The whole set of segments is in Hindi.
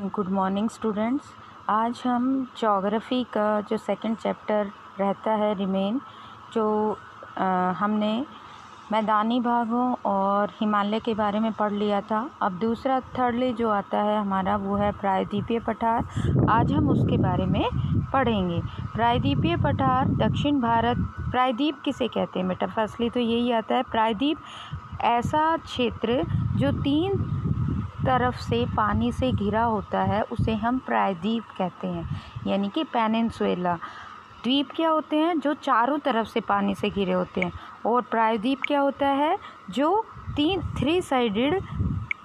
Good morning students. आज हम ज्योग्राफी का जो सेकंड चैप्टर रहता है रिमेन, जो हमने मैदानी भागों और हिमालय के बारे में पढ़ लिया था। अब दूसरा थर्डली जो आता है हमारा वो है प्रायद्वीपीय पठार। आज हम उसके बारे में पढ़ेंगे। प्रायद्वीपीय पठार दक्षिण भारत। प्रायद्वीप किसे कहते हैं बेटा? फर्स्टली तो यही आता है, प्रायद्वीप ऐसा क्षेत्र जो तीन तरफ से पानी से घिरा होता है उसे हम प्रायद्वीप कहते हैं, यानी कि पेनिनसुला। द्वीप क्या होते हैं? जो चारों तरफ से पानी से घिरे होते हैं। और प्रायद्वीप क्या होता है? जो थ्री साइडेड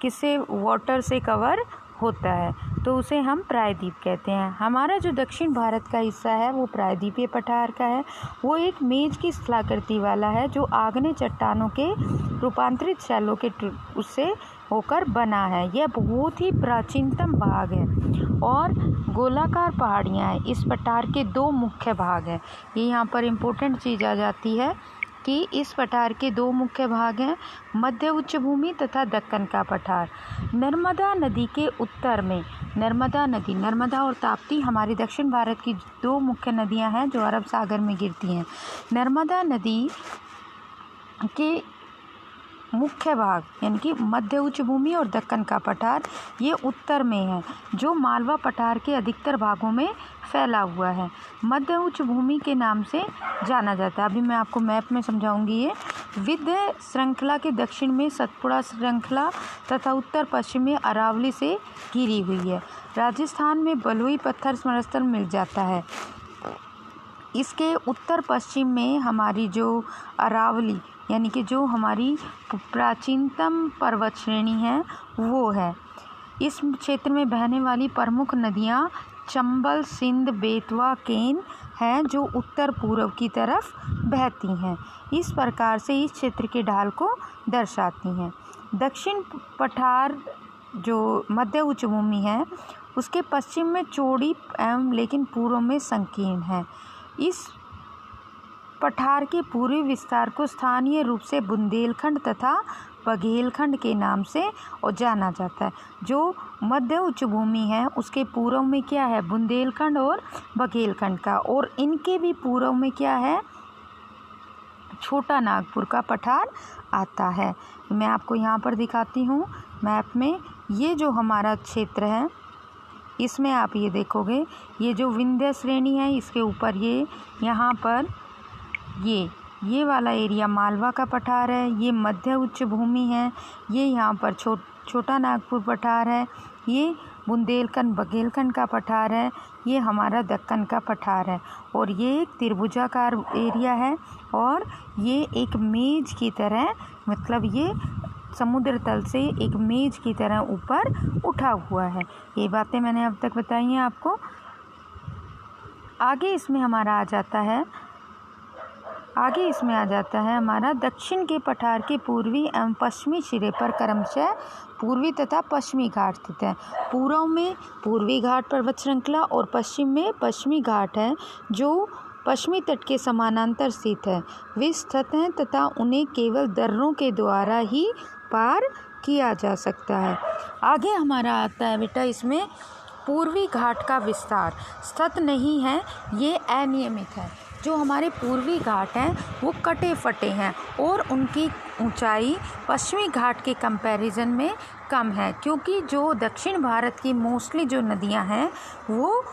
किसी वाटर से कवर होता है, तो उसे हम प्रायद्वीप कहते हैं। हमारा जो दक्षिण भारत का हिस्सा है वो प्रायद्वीपीय पठार का है। वो एक मेज की स्थलाकृति वाला है जो आग्नेय चट्टानों के रूपांतरित शैलों के उससे होकर बना है। यह बहुत ही प्राचीनतम भाग है और गोलाकार पहाड़ियाँ हैं। इस पठार के दो मुख्य भाग हैं। ये यहाँ पर इम्पोर्टेंट चीज़ आ जाती है कि इस पठार के दो मुख्य भाग हैं, मध्य उच्च भूमि तथा दक्कन का पठार। नर्मदा नदी के उत्तर में नर्मदा और ताप्ती हमारी दक्षिण भारत की दो मुख्य नदियां हैं जो अरब सागर में गिरती हैं। नर्मदा नदी के मुख्य भाग यानी कि मध्य उच्च भूमि और दक्कन का पठार ये उत्तर में है, जो मालवा पठार के अधिकतर भागों में फैला हुआ है। मध्य उच्च भूमि के नाम से जाना जाता है। अभी मैं आपको मैप में समझाऊंगी। ये विंध्य श्रृंखला के दक्षिण में सतपुड़ा श्रृंखला तथा उत्तर पश्चिम में अरावली से घिरी हुई है। राजस्थान में बलुई पत्थर स्मरस्थल मिल जाता है। इसके उत्तर पश्चिम में हमारी जो अरावली यानी कि जो हमारी प्राचीनतम पर्वत श्रेणी है वो है। इस क्षेत्र में बहने वाली प्रमुख नदियाँ चंबल, सिंध, बेतवा, केन हैं जो उत्तर पूर्व की तरफ बहती हैं। इस प्रकार से इस क्षेत्र के ढाल को दर्शाती हैं। दक्षिण पठार जो मध्य उच्च भूमि है उसके पश्चिम में चौड़ी एवं लेकिन पूर्व में संकीर्ण है। इस पठार के पूर्वी विस्तार को स्थानीय रूप से बुंदेलखंड तथा बघेलखंड के नाम से और जाना जाता है। जो मध्य उच्च भूमि है उसके पूर्व में क्या है? बुंदेलखंड और बघेलखंड का। और इनके भी पूर्व में क्या है? छोटा नागपुर का पठार आता है। मैं आपको यहाँ पर दिखाती हूँ मैप में। ये जो हमारा क्षेत्र है इसमें आप ये देखोगे, ये जो विंध्य श्रेणी है इसके ऊपर ये यहाँ पर ये वाला एरिया मालवा का पठार है। ये मध्य उच्च भूमि है। ये यहाँ पर छोटा नागपुर पठार है। ये बुंदेलखंड बघेलखंड का पठार है। ये हमारा दक्कन का पठार है। और ये एक त्रिभुजाकार एरिया है और ये एक मेज की तरह, मतलब ये समुद्र तल से एक मेज की तरह ऊपर उठा हुआ है। ये बातें मैंने अब तक बताई हैं आपको। आगे इसमें हमारा आ जाता है हमारा दक्षिण के पठार के पूर्वी एवं पश्चिमी सिरे पर क्रमशः पूर्वी तथा पश्चिमी घाट स्थित है। पूर्व में पूर्वी घाट पर्वत श्रृंखला और पश्चिम में पश्चिमी घाट है जो पश्चिमी तट के समानांतर स्थित है। वे स्थित हैं तथा उन्हें केवल दर्रों के द्वारा ही पार किया जा सकता है। आगे हमारा आता है बेटा इसमें पूर्वी घाट का विस्तार स्थित नहीं है, ये अनियमित है। जो हमारे पूर्वी घाट हैं वो कटे फटे हैं और उनकी ऊंचाई पश्चिमी घाट के कंपैरिजन में कम है, क्योंकि जो दक्षिण भारत की मोस्टली जो नदियां हैं वो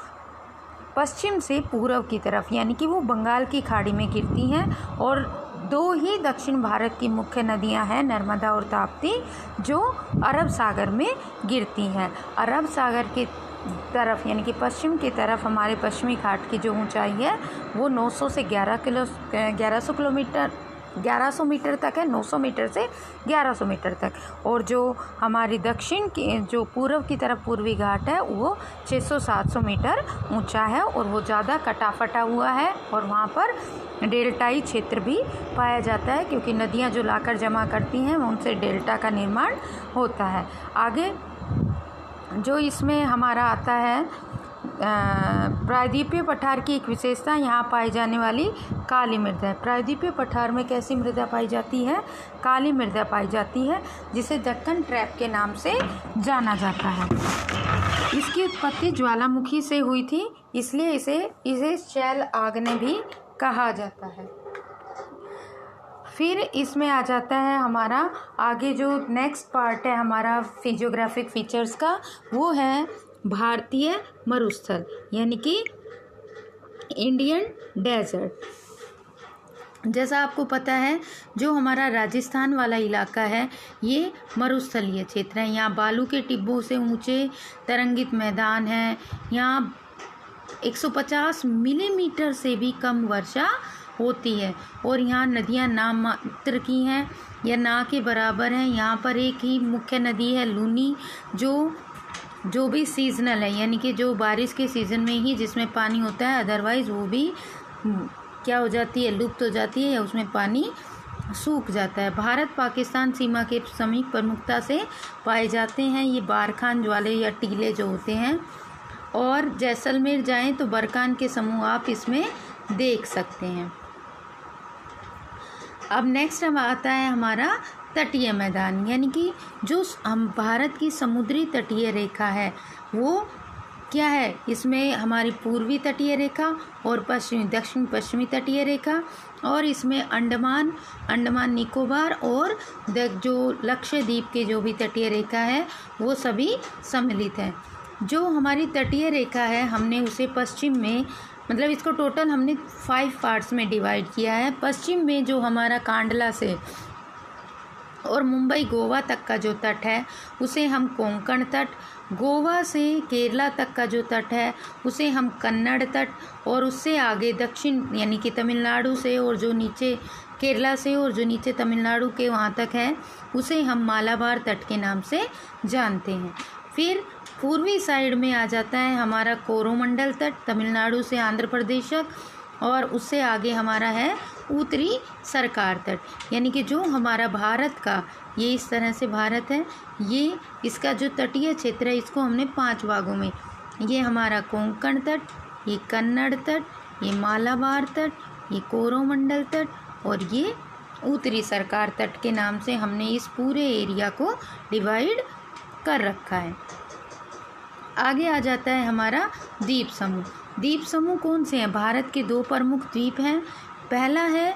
पश्चिम से पूर्व की तरफ यानी कि वो बंगाल की खाड़ी में गिरती हैं। और दो ही दक्षिण भारत की मुख्य नदियां हैं, नर्मदा और ताप्ती, जो अरब सागर में गिरती हैं। अरब सागर के तरफ यानी कि पश्चिम की तरफ हमारे पश्चिमी घाट की जो ऊंचाई है वो 900 से 1100 मीटर तक है। 900 मीटर से 1100 मीटर तक। और जो हमारी दक्षिण की जो पूर्व की तरफ पूर्वी घाट है वो 600-700 मीटर ऊंचा है और वो ज़्यादा कटा फटा हुआ है। और वहाँ पर डेल्टाई क्षेत्र भी पाया जाता है, क्योंकि नदियाँ जो लाकर जमा करती हैं उनसे डेल्टा का निर्माण होता है। आगे जो इसमें हमारा आता है प्रायद्वीपीय पठार की एक विशेषता यहाँ पाई जाने वाली काली मृदा है। प्रायद्वीपीय पठार में कैसी मृदा पाई जाती है? काली मृदा पाई जाती है, जिसे दक्कन ट्रैप के नाम से जाना जाता है। इसकी उत्पत्ति ज्वालामुखी से हुई थी, इसलिए इसे शैल आग्नेय भी कहा जाता है। फिर इसमें आ जाता है हमारा आगे जो नेक्स्ट पार्ट है हमारा फिजियोग्राफिक फीचर्स का, वो है भारतीय मरुस्थल यानी कि इंडियन डेजर्ट। जैसा आपको पता है जो हमारा राजस्थान वाला इलाका है ये मरुस्थलीय क्षेत्र है। यहाँ बालू के टिब्बों से ऊंचे तरंगित मैदान हैं। यहाँ 150 मिलीमीटर से भी कम वर्षा होती है और यहाँ नदियाँ नाम मात्र की हैं या ना के बराबर हैं। यहाँ पर एक ही मुख्य नदी है लूनी, जो भी सीजनल है यानी कि जो बारिश के सीज़न में ही जिसमें पानी होता है, अदरवाइज़ वो भी क्या हो जाती है, लुप्त हो जाती है या उसमें पानी सूख जाता है। भारत पाकिस्तान सीमा के समीप प्रमुखता से पाए जाते हैं ये बारखान ज्वाले या टीले जो होते हैं। और जैसलमेर जाएं तो बरकान के समूह आप इसमें देख सकते हैं। अब नेक्स्ट हम आता है हमारा तटीय मैदान, यानी कि जो हम भारत की समुद्री तटीय रेखा है वो क्या है, इसमें हमारी पूर्वी तटीय रेखा और दक्षिण पश्चिमी तटीय रेखा, और इसमें अंडमान निकोबार और जो लक्षद्वीप के जो भी तटीय रेखा है वो सभी सम्मिलित हैं। जो हमारी तटीय रेखा है हमने उसे पश्चिम में, मतलब इसको टोटल हमने 5 पार्ट्स में डिवाइड किया है। पश्चिम में जो हमारा कांडला से और मुंबई गोवा तक का जो तट है उसे हम कोंकण तट, गोवा से केरला तक का जो तट है उसे हम कन्नड़ तट, और उससे आगे दक्षिण यानी कि तमिलनाडु से और जो नीचे केरला से और जो नीचे तमिलनाडु के वहाँ तक है उसे हम मालाबार तट के नाम से जानते हैं। फिर पूर्वी साइड में आ जाता है हमारा कोरोमंडल तट, तमिलनाडु से आंध्र प्रदेश तक, और उससे आगे हमारा है उत्तरी सरकार तट, यानी कि जो हमारा भारत का ये इस तरह से भारत है, ये इसका जो तटीय क्षेत्र है इसको हमने 5 भागों में, ये हमारा कोंकण तट, ये कन्नड़ तट, ये मालाबार तट, ये कोरोमंडल तट और ये उत्तरी सरकार तट के नाम से हमने इस पूरे एरिया को डिवाइड कर रखा है। आगे आ जाता है हमारा द्वीप समूह। द्वीप समूह कौन से हैं? भारत के 2 प्रमुख द्वीप हैं। पहला है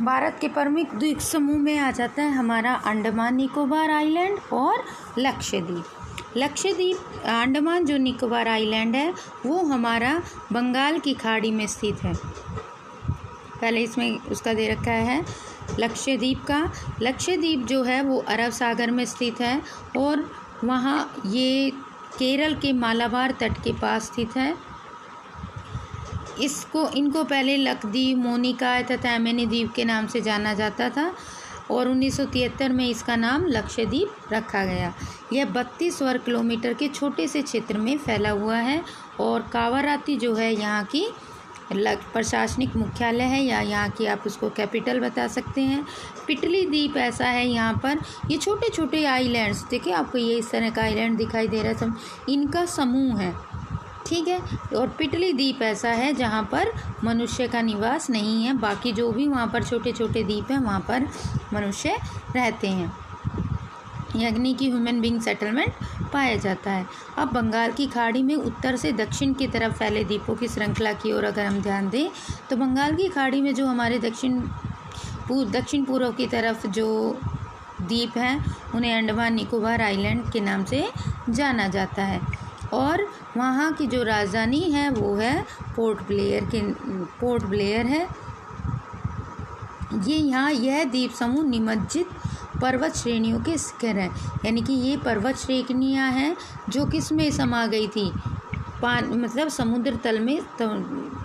भारत के प्रमुख द्वीप समूह में आ जाता है हमारा अंडमान निकोबार आइलैंड और लक्षद्वीप। लक्षद्वीप अंडमान जो निकोबार आइलैंड है वो हमारा बंगाल की खाड़ी में स्थित है। पहले इसमें उसका दे रखा है लक्षद्वीप का। लक्षद्वीप जो है वो अरब सागर में स्थित है और वहाँ ये केरल के मालाबार तट के पास स्थित है। इनको पहले लक्षद्वीप, मोनिका तथा एमिनी द्वीप के नाम से जाना जाता था और 1973 में इसका नाम लक्षद्वीप रखा गया। यह 32 वर्ग किलोमीटर के छोटे से क्षेत्र में फैला हुआ है और कावाराती जो है यहाँ की प्रशासनिक मुख्यालय है या यहाँ की आप उसको कैपिटल बता सकते हैं। पिटली द्वीप ऐसा है, यहाँ पर ये छोटे छोटे आइलैंड्स, देखिए आपको ये इस तरह का आइलैंड दिखाई दे रहा है, इनका समूह है, ठीक है। और पिटली द्वीप ऐसा है जहाँ पर मनुष्य का निवास नहीं है, बाकी जो भी वहाँ पर छोटे छोटे द्वीप हैं वहाँ पर मनुष्य रहते हैं, यानी कि ह्यूमन बीइंग सेटलमेंट पाया जाता है। अब बंगाल की खाड़ी में उत्तर से दक्षिण की तरफ फैले द्वीपों की श्रृंखला की ओर अगर हम ध्यान दें तो बंगाल की खाड़ी में जो हमारे दक्षिण पूर्व की तरफ जो द्वीप हैं उन्हें अंडमान निकोबार आइलैंड के नाम से जाना जाता है और वहाँ की जो राजधानी है वो है पोर्ट ब्लेयर है। यह द्वीप समूह निमज्जित पर्वत श्रेणियों के शिखर हैं, यानी कि ये पर्वत श्रेणियाँ हैं जो किस में समा गई थी, मतलब समुद्र तल में,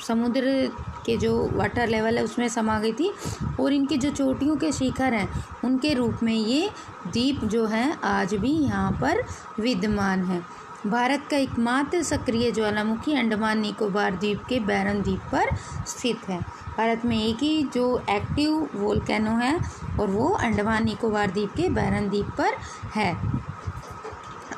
समुद्र के जो वाटर लेवल है उसमें समा गई थी और इनके जो चोटियों के शिखर हैं उनके रूप में ये द्वीप जो हैं आज भी यहाँ पर विद्यमान है। भारत का एकमात्र सक्रिय ज्वालामुखी अंडमान निकोबार द्वीप के बैरन द्वीप पर स्थित है। भारत में एक ही जो एक्टिव वोल्केनो है और वो अंडमान निकोबार द्वीप के बैरन द्वीप पर है।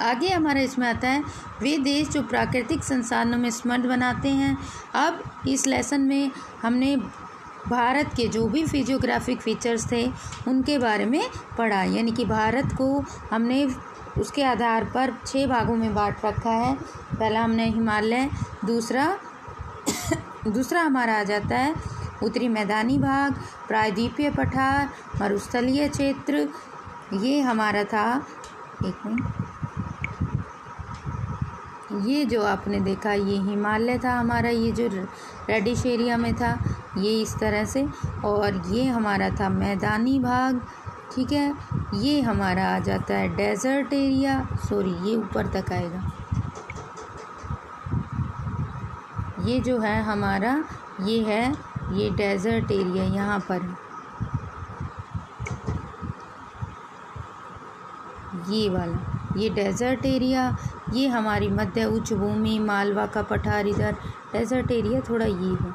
आगे हमारा इसमें आता है वे देश जो प्राकृतिक संसाधनों में समृद्ध बनाते हैं। अब इस लेसन में हमने भारत के जो भी फिजियोग्राफिक फीचर्स थे उनके बारे में पढ़ा, यानी कि भारत को हमने उसके आधार पर 6 भागों में बांट रखा है। पहला हमने हिमालय, दूसरा हमारा आ जाता है उत्तरी मैदानी भाग, प्रायद्वीपीय पठार, मरुस्थलीय क्षेत्र। ये हमारा था, एक मिनट, ये जो आपने देखा ये हिमालय था हमारा, ये जो रेडिश एरिया में था, ये इस तरह से। और ये हमारा था मैदानी भाग, ठीक है। ये हमारा आ जाता है डेजर्ट एरिया, सॉरी ये ऊपर तक आएगा। ये जो है हमारा, ये है ये डेजर्ट एरिया, यहाँ पर ये वाला, ये डेजर्ट एरिया। ये हमारी मध्य उच्च भूमि, मालवा का पठार, इधर डेजर्ट एरिया थोड़ा ये है,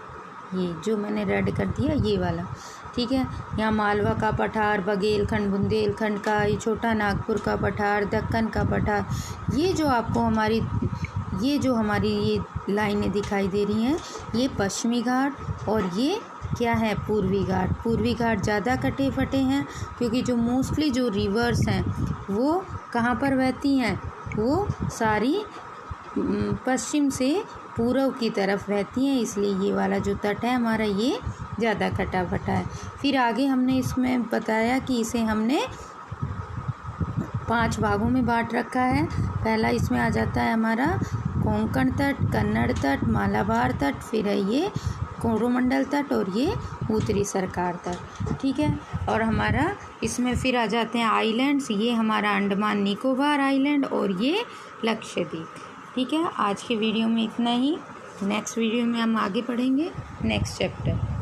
ये जो मैंने रेड कर दिया ये वाला, ठीक है। यहाँ मालवा का पठार, बघेलखंड, बुंदेलखंड का, ये छोटा नागपुर का पठार, दक्कन का पठार। ये जो आपको हमारी ये लाइनें दिखाई दे रही हैं, ये पश्चिमी घाट, और ये क्या है, पूर्वी घाट। पूर्वी घाट ज़्यादा कटे फटे हैं क्योंकि जो मोस्टली जो रिवर्स हैं वो कहाँ पर बहती हैं, वो सारी पश्चिम से पूर्व की तरफ बहती हैं, इसलिए ये वाला जो तट है हमारा ये ज़्यादा कटा फटा है। फिर आगे हमने इसमें बताया कि इसे हमने 5 भागों में बांट रखा है। पहला इसमें आ जाता है हमारा कोंकण तट, कन्नड़ तट, मालाबार तट, फिर है ये कोरोमंडल तट, और ये उत्तरी सरकार तट, ठीक है। और हमारा इसमें फिर आ जाते हैं आइलैंड्स, ये हमारा अंडमान निकोबार आइलैंड, और ये लक्षद्वीप, ठीक है। आज के वीडियो में इतना ही। नेक्स्ट वीडियो में हम आगे पढ़ेंगे नेक्स्ट चैप्टर।